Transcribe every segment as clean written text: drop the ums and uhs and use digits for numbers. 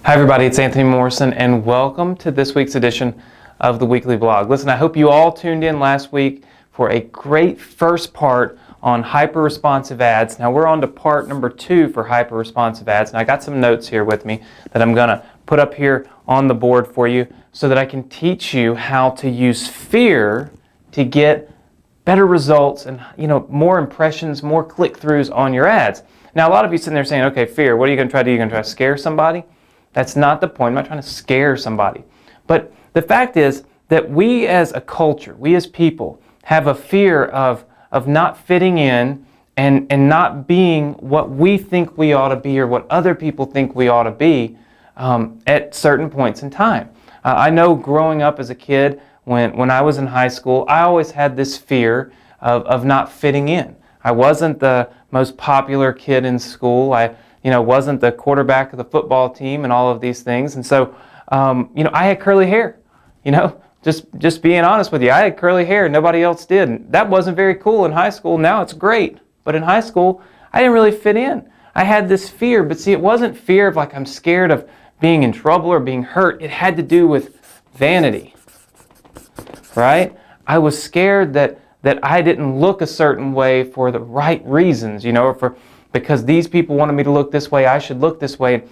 Hi everybody, it's Anthony Morrison and welcome to this week's edition of the Weekly Blog. Listen, I hope you all tuned in last week for a great first part on hyper-responsive ads. Now we're on to part number 2 for hyper-responsive ads, and I got some notes here with me that I'm going to put up here on the board for you so that I can teach you how to use fear to get better results and more impressions, more click-throughs on your ads. Now a lot of you sitting there saying, okay, fear, what are you going to try to do? You're going to try to scare somebody? That's not the point. I'm not trying to scare somebody. But the fact is that we as a culture, we as people, have a fear of not fitting in and not being what we think we ought to be or what other people think we ought to be at certain points in time. I know growing up as a kid, when I was in high school, I always had this fear of not fitting in. I wasn't the most popular kid in school. I wasn't the quarterback of the football team and all of these things. And so, I had curly hair, just being honest with you. I had curly hair. Nobody else did. And that wasn't very cool in high school. Now it's great. But in high school, I didn't really fit in. I had this fear, but see, it wasn't fear of like I'm scared of being in trouble or being hurt. It had to do with vanity, right? I was scared that I didn't look a certain way for the right reasons, or because these people wanted me to look this way, I should look this way.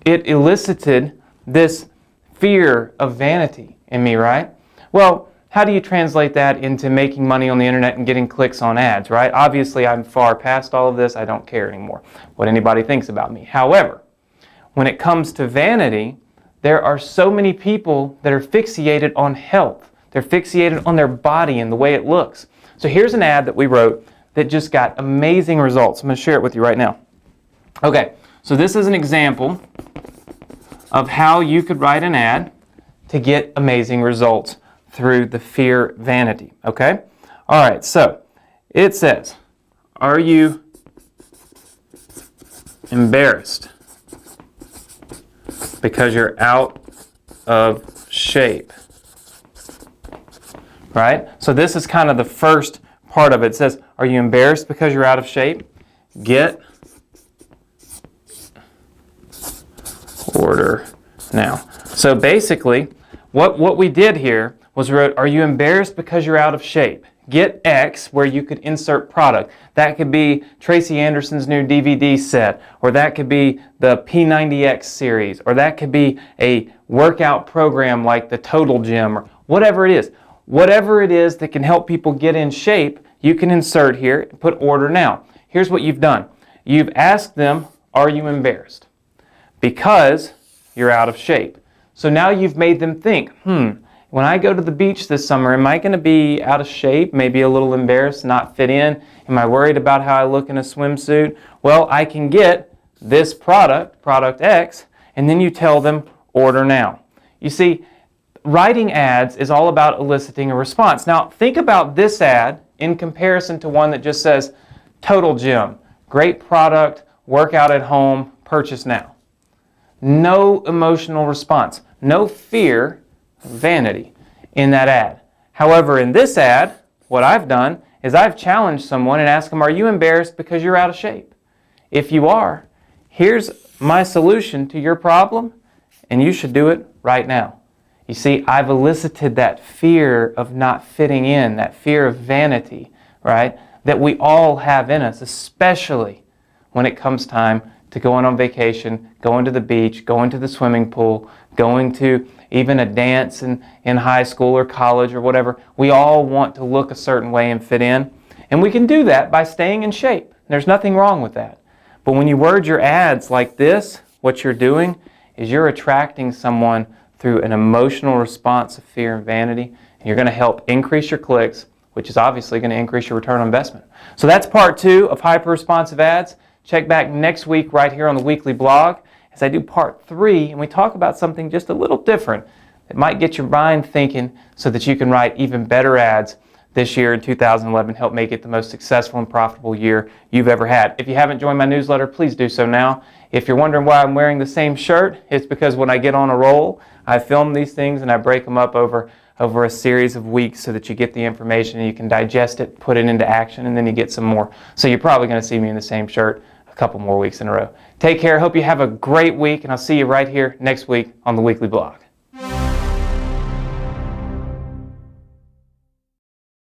It elicited this fear of vanity in me, right? Well, how do you translate that into making money on the internet and getting clicks on ads, right? Obviously, I'm far past all of this. I don't care anymore what anybody thinks about me. However, when it comes to vanity, there are so many people that are fixated on health. They're fixated on their body and the way it looks. So here's an ad that we wrote that just got amazing results. I'm going to share it with you right now. Okay, so this is an example of how you could write an ad to get amazing results through the fear vanity. Okay? All right, so it says, are you embarrassed because you're out of shape? Right? So this is kind of the first part of it. It says, are you embarrassed because you're out of shape? Get order now. So basically, what we did here was we wrote, are you embarrassed because you're out of shape? Get X, where you could insert product. That could be Tracy Anderson's new DVD set, or that could be the P90X series, or that could be a workout program like the Total Gym, or whatever it is. Whatever it is that can help people get in shape, you can insert here and put order now. Here's what you've done. You've asked them, are you embarrassed? Because you're out of shape. So now you've made them think, when I go to the beach this summer, am I going to be out of shape, maybe a little embarrassed, not fit in? Am I worried about how I look in a swimsuit? Well, I can get this product, product X, and then you tell them, order now. You see, writing ads is all about eliciting a response. Now, think about this ad in comparison to one that just says, Total Gym, great product, work out at home, purchase now. No emotional response, no fear, vanity in that ad. However, in this ad, what I've done is I've challenged someone and asked them, are you embarrassed because you're out of shape? If you are, here's my solution to your problem, and you should do it right now. You see, I've elicited that fear of not fitting in, that fear of vanity, right, that we all have in us, especially when it comes time to going on vacation, going to the beach, going to the swimming pool, going to even a dance in high school or college or whatever. We all want to look a certain way and fit in. And we can do that by staying in shape. There's nothing wrong with that. But when you word your ads like this, what you're doing is you're attracting someone through an emotional response of fear and vanity, and you're going to help increase your clicks, which is obviously going to increase your return on investment. So that's part 2 of hyper-responsive ads. Check back next week right here on the Weekly Blog as I do part 3, and we talk about something just a little different that might get your mind thinking so that you can write even better ads this year in 2011, help make it the most successful and profitable year you've ever had. If you haven't joined my newsletter, please do so now. If you're wondering why I'm wearing the same shirt, it's because when I get on a roll, I film these things and I break them up over a series of weeks so that you get the information and you can digest it, put it into action, and then you get some more. So you're probably going to see me in the same shirt couple more weeks in a row. Take care. Hope you have a great week, and I'll see you right here next week on the Weekly Blog.